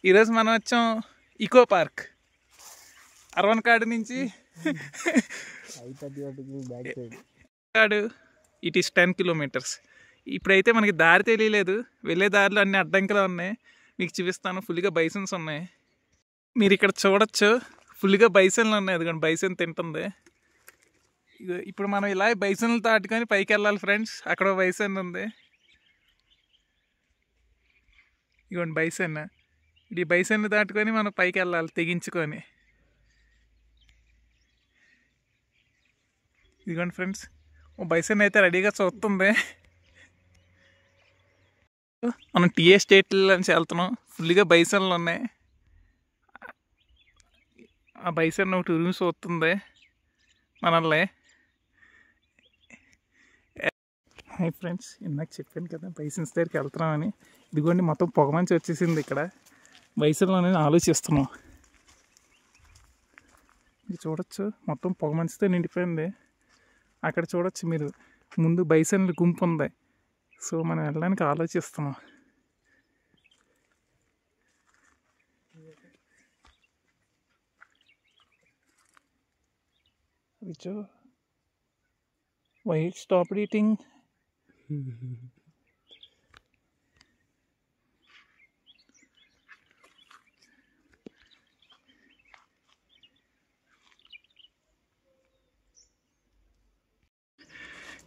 ఈరోజు మనం వచ్చాం ఈకో పార్క్ అరవన్కాడు నుంచి కాడు. It is 10 kilometres. ఇప్పుడైతే మనకి దారి తెలియలేదు, వెళ్ళే దారిలో అన్ని అడ్డంకులు ఉన్నాయి. మీకు చూపిస్తాను. ఫుల్గా బైసన్స్ ఉన్నాయి, మీరు ఇక్కడ చూడొచ్చు. ఫుల్గా బైసన్లు ఉన్నాయి, అదిగోండి బైసన్ తింటుంది. ఇప్పుడు మనం ఇలా బైసన్లు దాటుకొని పైకి వెళ్ళాలి ఫ్రెండ్స్. అక్కడ బైసన్ ఉంది, ఇదిగోండి బైసన్. ఇది బైసన్ని దాటుకొని మనం పైకి వెళ్ళాలి తెగించుకొని. ఇదిగోండి ఫ్రెండ్స్, ఓ బైసన్ అయితే రెడీగా చూస్తుంది. మనం టీ ఎస్టేట్ నుంచి వెళ్తున్నాం. ఫుల్గా బైసన్లు ఉన్నాయి. ఆ బైసన్ ఒకటి ఉరిమి చూస్తుంది మనల్ని. హాయ్ ఫ్రెండ్స్, ఇందాక చెప్పాను కదా బైసన్స్ దగ్గరికి వెళ్తున్నామని. ఇదిగోండి మొత్తం పొగమంచి వచ్చేసింది ఇక్కడ. బైసన్లోనే ఆలోచిస్తున్నాం. ఇది చూడొచ్చు, మొత్తం పొగమంచితో నిండిపోయింది. అక్కడ చూడొచ్చు మీరు, ముందు బైసన్లు గుంపు ఉంది. సో మనం వెళ్ళడానికి ఆలోచిస్తున్నాం. Richo, why you stopped eating?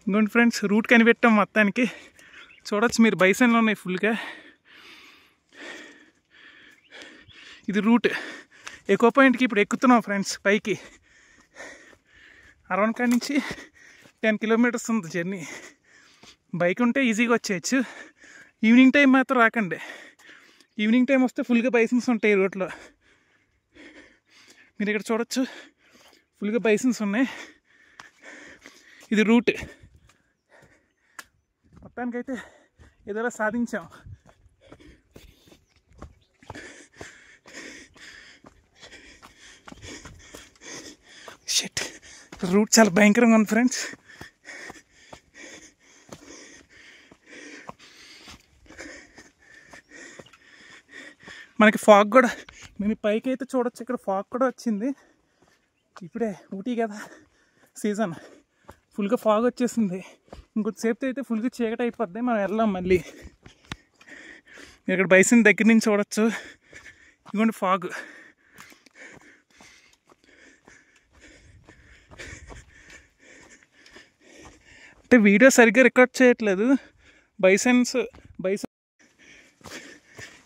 ఇంకోండి ఫ్రెండ్స్, రూట్ కనిపెట్టాం మొత్తానికి. చూడొచ్చు మీరు, బైసన్లు ఉన్నాయి ఫుల్గా. ఇది రూట్. ఎకో పాయింట్కి ఇప్పుడు ఎక్కుతున్నాం ఫ్రెండ్స్ పైకి. అరవన్కాడ నుంచి 10 కిలోమీటర్స్ ఉంది జర్నీ. బైక్ ఉంటే ఈజీగా వచ్చేయచ్చు. ఈవినింగ్ టైం మాత్రం రాకండి. ఈవినింగ్ టైం వస్తే ఫుల్గా బైసన్స్ ఉంటాయి రోడ్లో. మీరు ఇక్కడ చూడొచ్చు, ఫుల్గా బైసన్స్ ఉన్నాయి. ఇది రూట్. మొత్తానికైతే ఏదోలా సాధించాం. షిట్, రూట్ చాలా భయంకరంగా ఉంది ఫ్రెండ్స్. మనకి ఫాగ్ కూడా, మేము పైకి అయితే చూడొచ్చు, ఇక్కడ ఫాగ్ కూడా వచ్చింది. ఇప్పుడే ఊటీ కదా సీజన్, ఫుల్గా ఫాగ్ వచ్చేసింది. ఇంకొద్దిసేపు అయితే ఫుల్గా చీకటి అయిపోద్ది, మనం వెళ్ళాం మళ్ళీ. ఇక్కడ బైసన్ దగ్గర నుంచి చూడొచ్చు, ఇదిగోండి ఫాగ్. అంటే వీడియో సరిగ్గా రికార్డ్ చేయట్లేదు. బైసన్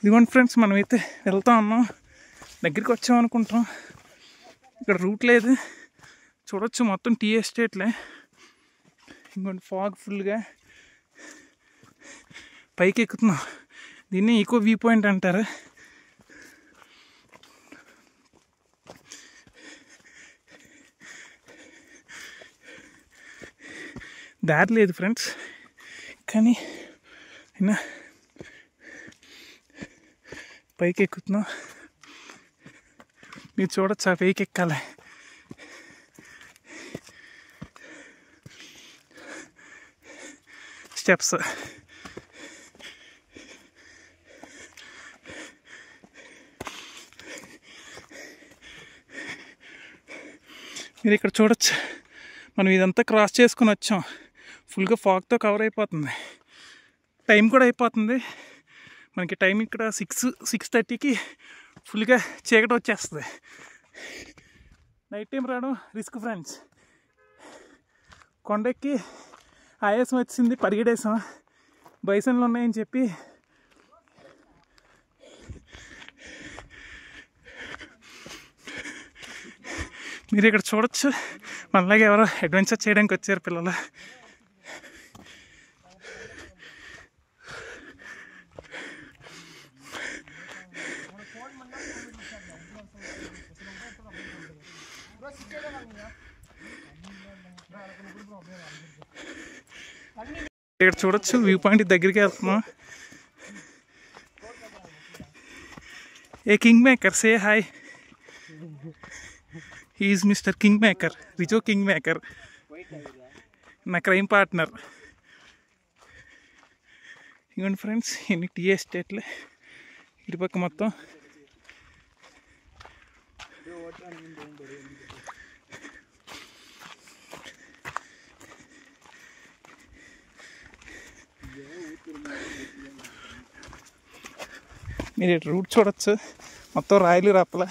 ఇదిగోండి ఫ్రెండ్స్, మనమైతే వెళ్తా ఉన్నాం, దగ్గరికి వచ్చామనుకుంటాం. ఇక్కడ రూట్ లేదు, చూడొచ్చు మొత్తం టీ ఎస్టేట్లే. ఇంకోటి ఫాగ్ ఫుల్గా. పైకి ఎక్కుతున్నాం, దీన్ని ఈకో వ్యూ పాయింట్ అంటారు. దారి లేదు ఫ్రెండ్స్, కానీ అయినా పైకి ఎక్కుతున్నాం. మీరు చూడొచ్చు, ఆ పైకి ఎక్కాలి. స్టెప్స్. మీరు ఇక్కడ చూడొచ్చు, మనం ఇదంతా క్రాస్ చేసుకుని వచ్చాం. ఫుల్గా ఫాగ్తో కవర్ అయిపోతుంది, టైం కూడా అయిపోతుంది. మనకి టైం ఇక్కడ 6:30కి ఫుల్గా చీకటి వచ్చేస్తుంది. నైట్ టైం రావడం రిస్క్ ఫ్రెండ్స్. కొండెక్కి ఆయాసం వచ్చింది, పరిగెడేసాం. బైసన్లు ఉన్నాయని చెప్పి. మీరు ఇక్కడ చూడొచ్చు, మనలాగే ఎవరో అడ్వెంచర్ చేయడానికి వచ్చారు పిల్లలు. ఇక్కడ చూడొచ్చు, వ్యూ పాయింట్ దగ్గరికి వెళ్తున్నాం. A king maker, say hi. He is mister king maker, Richo king maker, నా క్రైమ్ పార్ట్నర్. ఇవ్వండి ఫ్రెండ్స్, ఎన్ని టీ ఎస్టేట్లే. ఇటుపక్క మొత్తం మీరు రూట్ చూడొచ్చు, మొత్తం రాయలు రప్పల.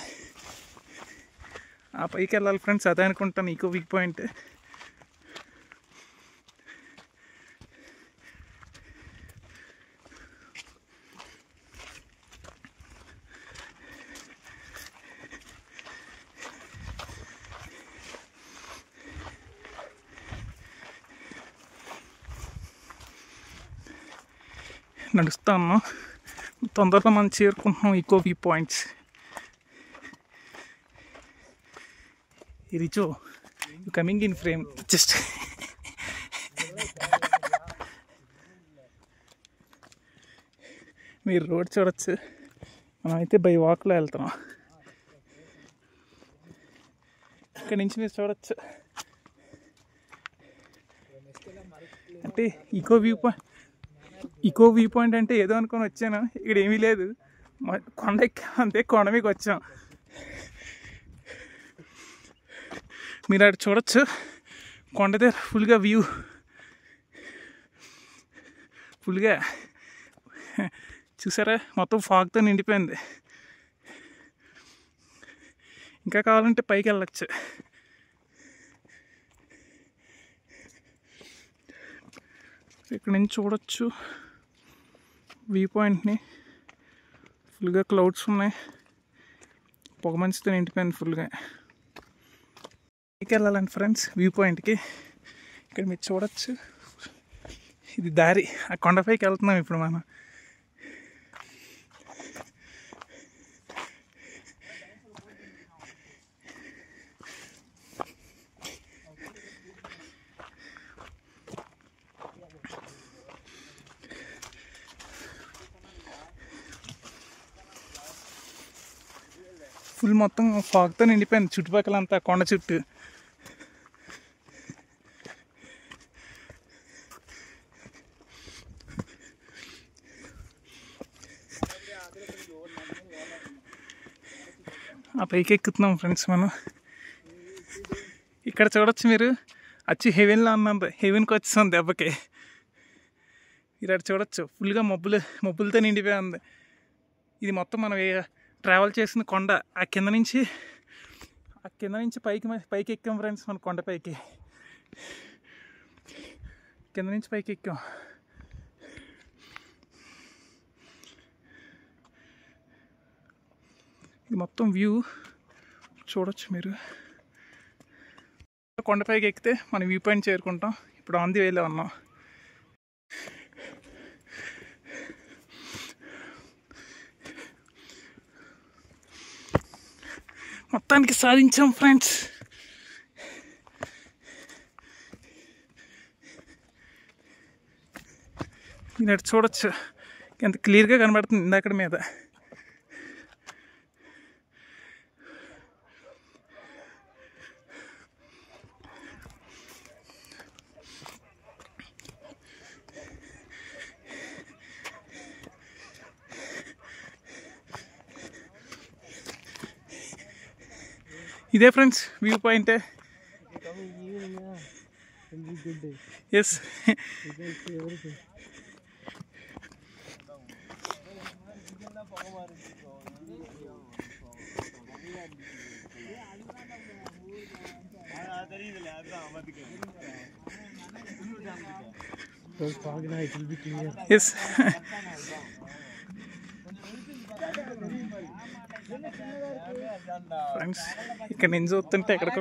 ఆ పైకి వెళ్ళాలి ఫ్రెండ్స్, అదే అనుకుంటాను ఈకో వ్యూ పాయింట్. నడుస్తా ఉన్నాం, తొందరలో మనం చేరుకుంటున్నాం eco view points. Richo you coming in frame just. మీరు రోడ్ చూడొచ్చు, మనమైతే బై వాక్లో వెళ్తాం. ఇక్కడ నుంచి మీరు చూడొచ్చు. అంటే ఈకో వ్యూ పాయింట్ అంటే ఏదో అనుకొని వచ్చాను, ఇక్కడ ఏమీ లేదు, కొండ ఎక్కామంతే, కొండ మీకు వచ్చాం. మీరు అటు చూడొచ్చు, కొండ దగ్గర ఫుల్గా వ్యూ, ఫుల్గా చూసారా, మొత్తం ఫాగ్తో నిండిపోయింది. ఇంకా కావాలంటే పైకి వెళ్ళచ్చు. ఇక్కడ నుంచి చూడొచ్చు వ్యూ పాయింట్ని, ఫుల్గా క్లౌడ్స్ ఉన్నాయి, పొగ మంచుతో నిండిపోయింది ఫుల్గా. పైకి వెళ్ళాలండి ఫ్రెండ్స్ వ్యూ పాయింట్కి. ఇక్కడ మీరు చూడొచ్చు, ఇది దారి, ఆ కొండపైకి వెళ్తున్నాం ఇప్పుడు మనం. ఫుల్ మొత్తం ఫాగ్తో నిండిపోయింది చుట్టుపక్కల అంతా, కొండ చుట్టూ. ఆ పైకి ఎక్కుతున్నాం ఫ్రెండ్స్ మనం. ఇక్కడ చూడొచ్చు మీరు, వచ్చి హెవెన్లో ఉన్నంత, హెవెన్కి వచ్చాం దెబ్బకి. మీరు అటు చూడొచ్చు, ఫుల్గా మబ్బులతో నిండిపోయి ఉంది. ఇది మొత్తం మనం ట్రావెల్ చేసిన కొండ. ఆ కింద నుంచి పైకి ఎక్కాం ఫ్రెండ్స్, మన కొండపైకి కింద నుంచి పైకి ఎక్కాం. ఇది మొత్తం వ్యూ చూడొచ్చు మీరు. కొండపైకి ఎక్కితే మనం వ్యూ పాయింట్ చేరుకుంటాం. ఇప్పుడు ఆన్ ది వేలో ఉన్నాం. మొత్తానికి సాధించాం ఫ్రెండ్స్. నేను చూడొచ్చు ఎంత క్లియర్గా కనబడుతుంది ఇందాక మీద. ఇదే ఫ్రెండ్స్ వ్యూ పాయింటే. Yes, yes. ఫ్రెండ్స్ ఇక్కడ నేను చూస్తుంటే ఎక్కడికో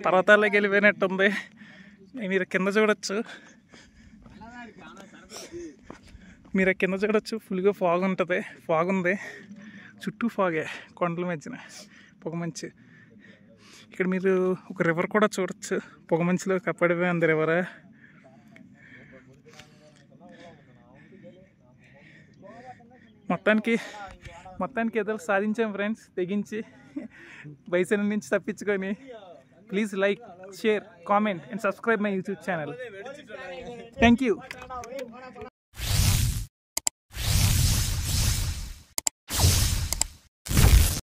పర్వతాల్లోకి వెళ్ళిపోయినట్టుంది. మీరు కింద చూడొచ్చు, ఫుల్గా ఫాగ్ ఉంటుంది, ఫాగ్ ఉంది చుట్టూ, ఫాగే కొండల మధ్యన పొగమంచు. ఇక్కడ మీరు ఒక రివర్ కూడా చూడొచ్చు, పొగమంచులో కప్పడిపోయి ఉంది రివర్. మొత్తానికి ఏదో సాధించాం ఫ్రెండ్స్, తెగించి బైసన్ నుంచి తప్పించుకొని. Please like, share, comment and subscribe my YouTube channel. Thank you.